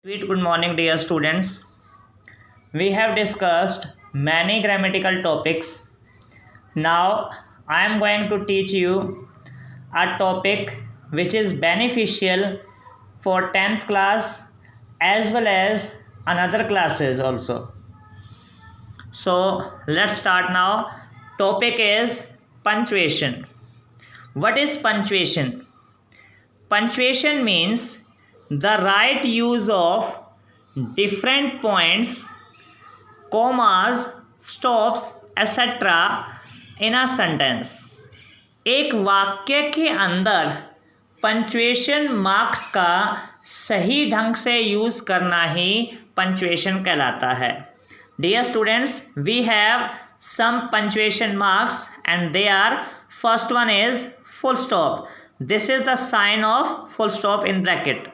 Sweet good morning, dear students. We have discussed many grammatical topics. Now, I am going to teach you a topic which is beneficial for 10th class as well as another classes also. So, let's start now. Topic is punctuation. What is punctuation? Punctuation means the right use of different points, commas, stops, etc. in a sentence. एक वाक्य के अंदर punctuation marks का सही ढंग से use करना ही punctuation कहलाता है. Dear students, we have some punctuation marks and they are, first one is full stop. This is the sign of full stop in bracket.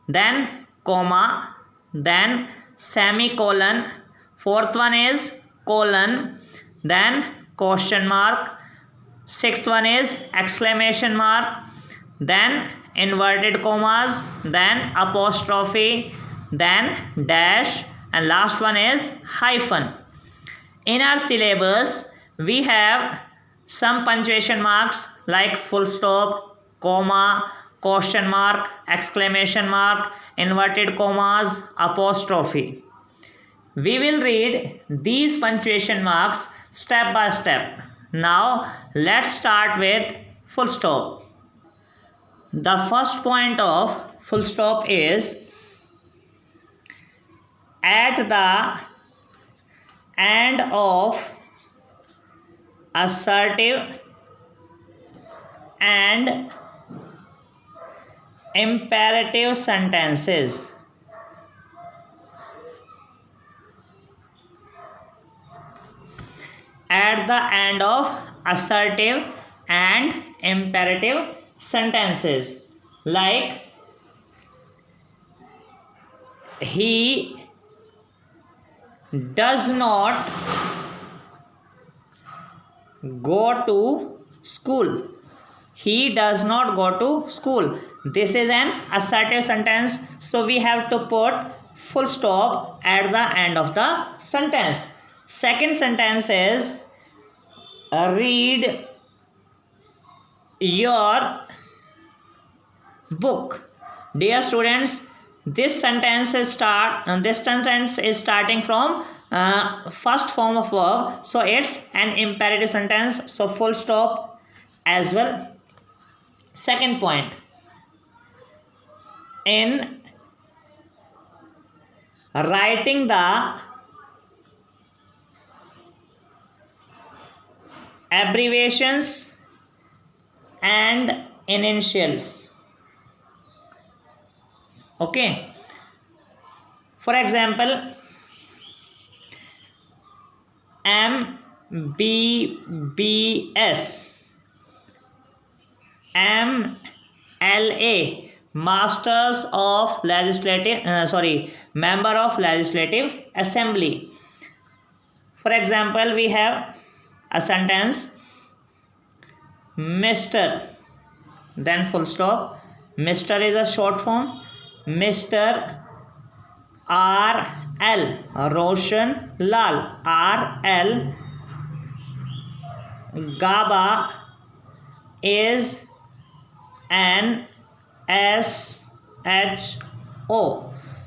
Then comma, then semicolon, fourth one is colon, then question mark, sixth one is exclamation mark, then inverted commas, then apostrophe, then dash, and last one is hyphen. In our syllabus we have some punctuation marks like full stop, comma, question mark, exclamation mark, inverted commas, apostrophe. We will read these punctuation marks step by step. Now let's start with full stop. The first point of full stop is at the end of assertive and imperative sentences. At the end of assertive and imperative sentences, like he does not go to school. He does not go to school. This is an assertive sentence, so we have to put full stop at the end of the sentence. Second sentence is read your book. Dear students, this sentence is starting from first form of verb, so it's an imperative sentence, so full stop as well. Second point, in writing the abbreviations and initials. Okay, for example, MBBS, MLA, Masters of Legislative, Member of Legislative Assembly. For example, we have a sentence, Mr., then full stop. Mr. is a short form. Mr. R.L. Roshan Lal, R.L. Gaba is an S.H.O.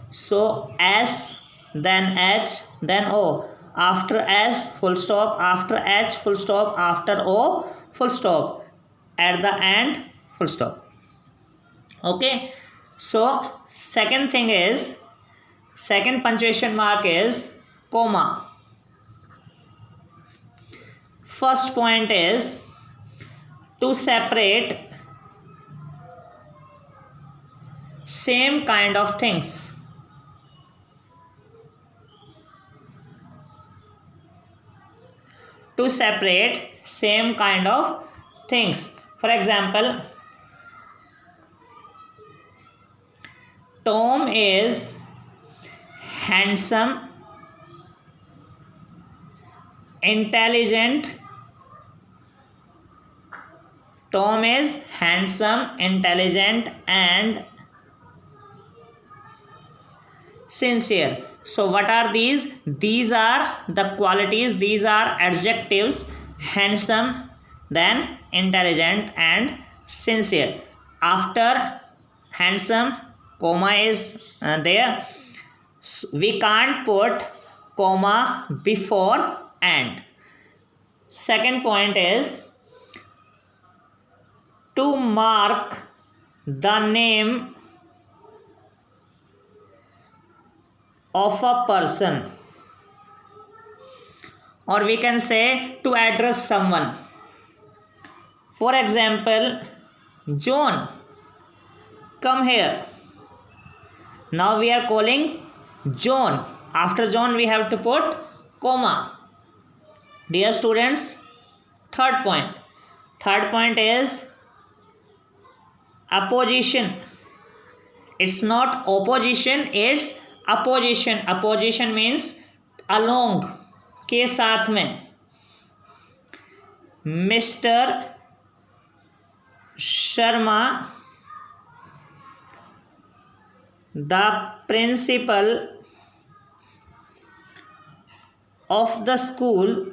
So S, then H, then O. After S, full stop. After H, full stop. After O, full stop. At the end, full stop. Okay, so second punctuation mark is comma. First point is to separate same kind of things. To separate same kind of things. For example, Tom is handsome, intelligent. Tom is handsome, intelligent, and sincere. So what are these? These are the qualities, these are adjectives: handsome, then intelligent and sincere. After handsome, comma is there. We can't put comma before and. Second point is to mark the name of a person, or we can say to address someone. For example, John, come here. Now we are calling John. After John we have to put comma. Dear students, third point is opposition. It's not opposition, it's opposition. Opposition means along, के साथ में. Mr. Sharma, the principal of the school,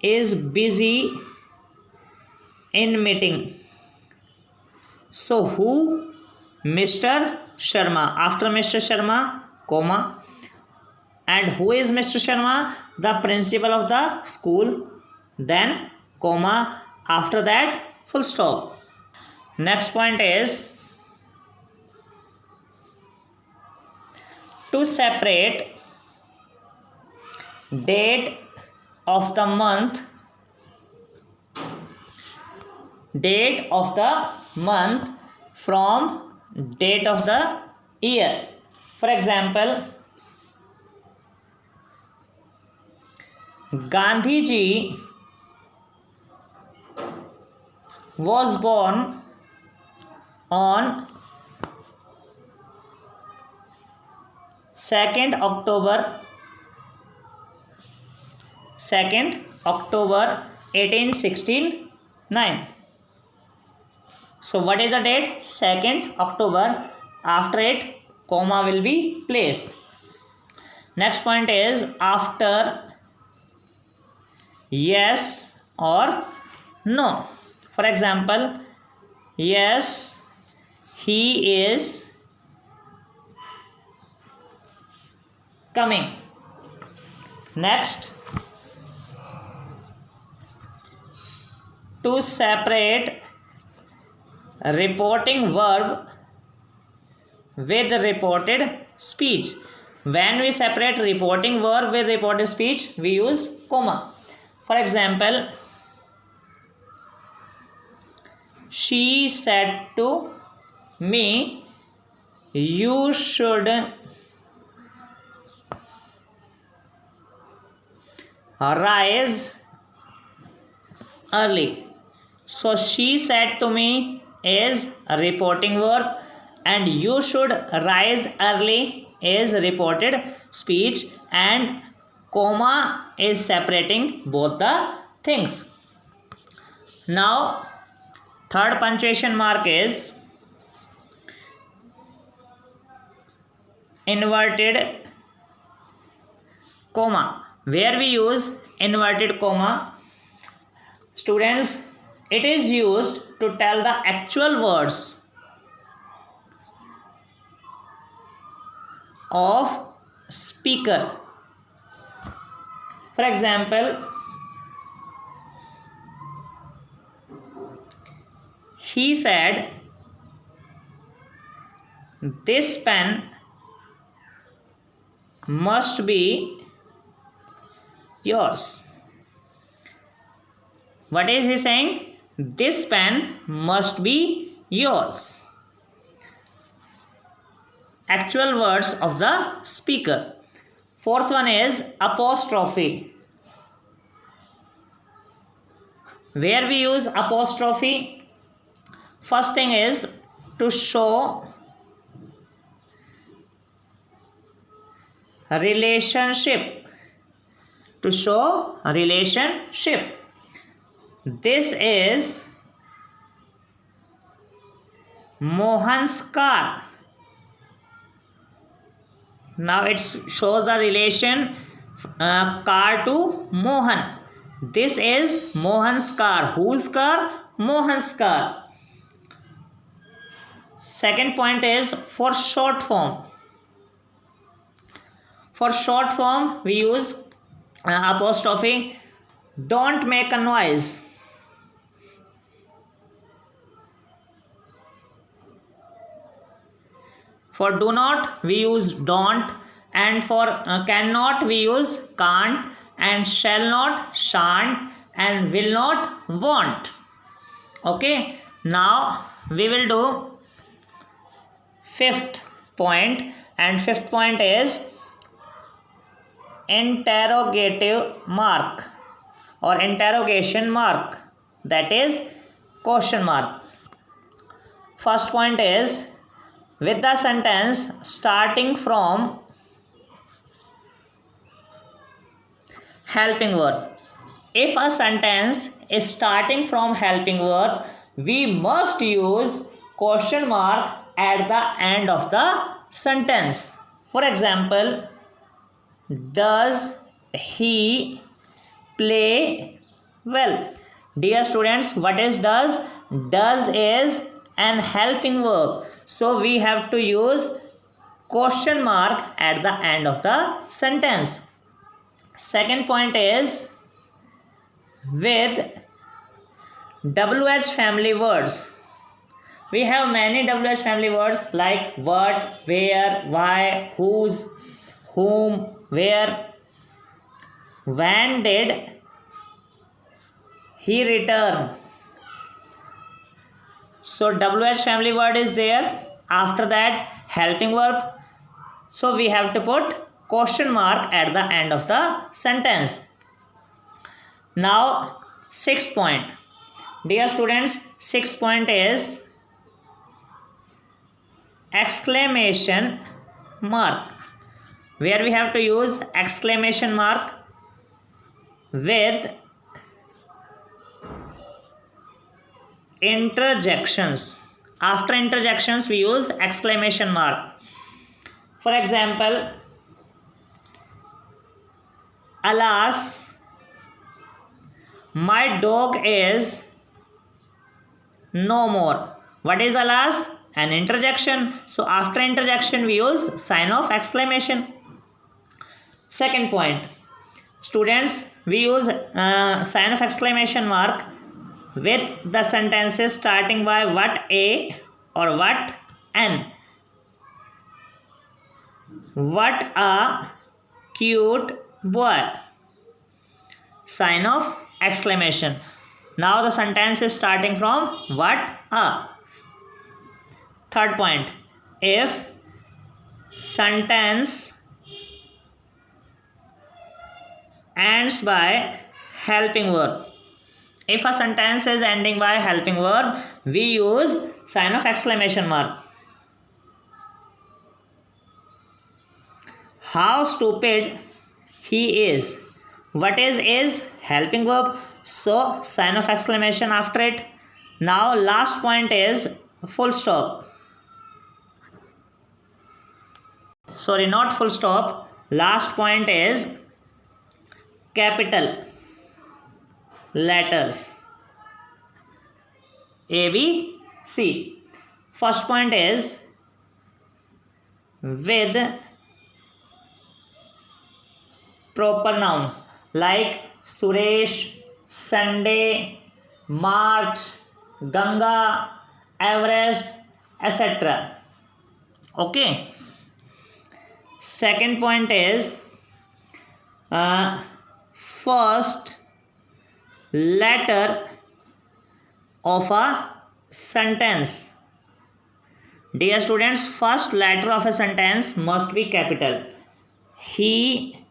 is busy in meeting. So who? Mr. Sharma. After Mr. Sharma, comma. And who is Mr. Sharma? The principal of the school. Then comma. After that, full stop. Next point is to separate date of the month from date of the year. For example, Gandhi ji was born on 2nd October 1869. So what is the date? 2nd October. After it, comma will be placed. Next point is after yes or no. For example, yes, he is coming. Next, to separate reporting verb with reported speech. When we separate reporting verb with reported speech, we use comma. For example, she said to me, you should rise early. So she said to me is a reporting verb and you should rise early is reported speech, and comma is separating both the things. Now third punctuation mark is inverted comma. Where we use inverted comma, students, it is used to tell the actual words of speaker. For example, he said, this pen must be yours. What is he saying? This pen must be yours. Actual words of the speaker. Fourth one is apostrophe. Where we use apostrophe? First thing is to show relationship. To show relationship. This is Mohan's car. Now it shows the relation car to Mohan. This is Mohan's car. Whose car? Mohan's car. Second point is for short form. For short form, we use apostrophe. Don't make a noise. For do not, we use don't, and for cannot, we use can't, and shall not, shan't, and will not, won't. Okay, now we will do fifth point, and fifth point is interrogative mark or interrogation mark, that is question mark. First point is with the sentence starting from helping verb. If a sentence is starting from helping verb, we must use question mark at the end of the sentence. For example, does he play well? Dear students, what is does? Does is an helping verb. So we have to use question mark at the end of the sentence. Second point is with WH family words. We have many WH family words like what, where, why, whose, whom, where. When did he return? So WH family word is there. After that helping verb. So we have to put question mark at the end of the sentence. Now sixth point. Dear students, sixth point is exclamation mark, where we have to use exclamation mark with interjections. After interjections we use exclamation mark. For example, alas, my dog is no more. What is alas? An interjection. So after interjection we use sign of exclamation. Second point, students, we use sign of exclamation mark with the sentences starting by what a or what an. What a cute boy. Sign of exclamation. Now the sentence is starting from what a. Third point, if sentence ends by helping verb. If a sentence is ending by helping verb, we use sign of exclamation mark. How stupid he is. What is helping verb, so sign of exclamation after it. Now last point is full stop. Sorry, not full stop. Last point is capital letters A, B, C. First point is with proper nouns like Suresh, Sunday, March, Ganga, Everest, etc. Okay. Second point is first letter of a sentence. Dear students, first letter of a sentence must be capital. He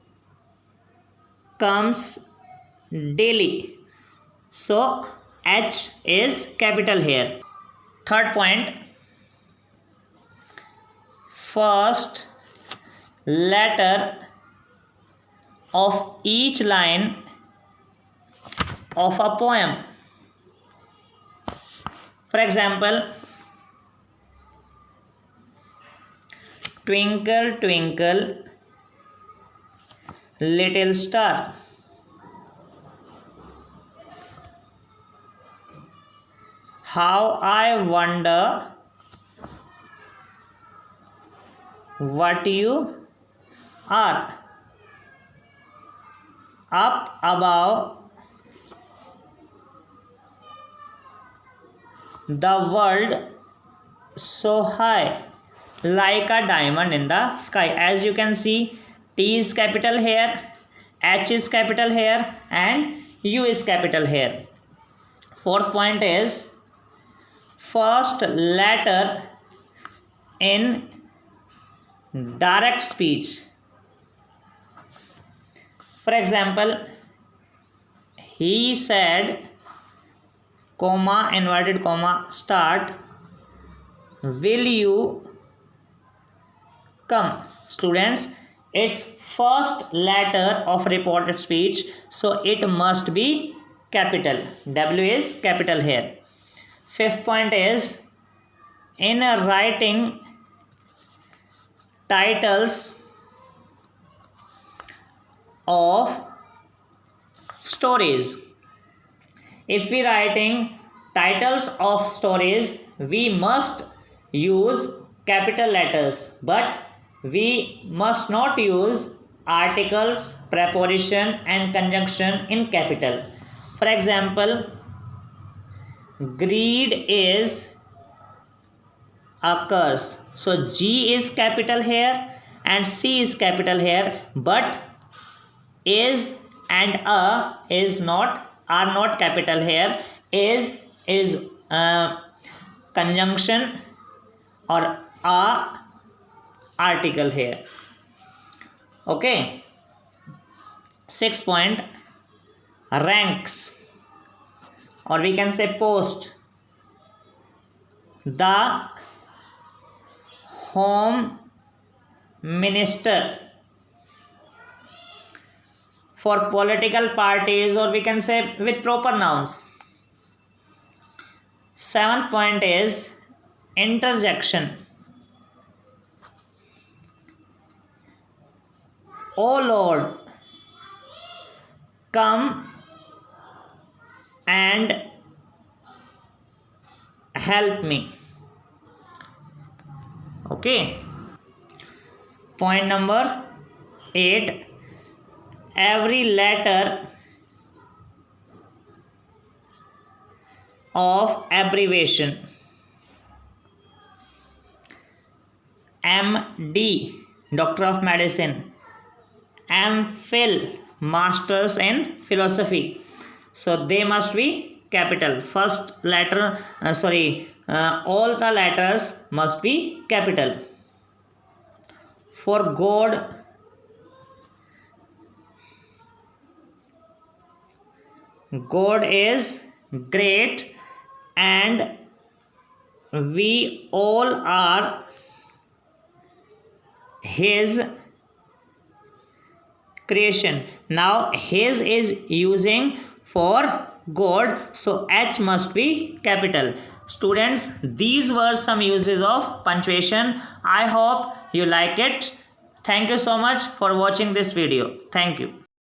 comes daily. So H is capital here. Third point, first letter of each line of a poem. For example, twinkle twinkle little star, how I wonder what you are, up above the world so high, like a diamond in the sky. As you can see, T is capital here, H is capital here, and U is capital here. Fourth point is first letter in direct speech. For example, he said, comma, inverted comma, start, will you come? Students, it's first letter of reported speech, so it must be capital. W is capital here. Fifth point is in writing titles of stories. If we writing titles of stories, we must use capital letters, but we must not use articles, preposition and conjunction in capital. For example, greed is a curse, so G is capital here and C is capital here, but is and is not, are not capital here. Is conjunction or a article here. Okay. 6 point, ranks, or we can say post. The Home Minister for political parties, or we can say with proper nouns. 7th point is interjection. Oh Lord, come and help me. Okay. Point number 8, every letter of abbreviation. MD, Doctor of Medicine. MPhil, Masters in Philosophy. So they must be capital. First letter, all the letters must be capital. For God, God is great and we all are His creation. Now His is using for God, so H must be capital. Students, these were some uses of punctuation. I hope you like it. Thank you so much for watching this video. Thank you.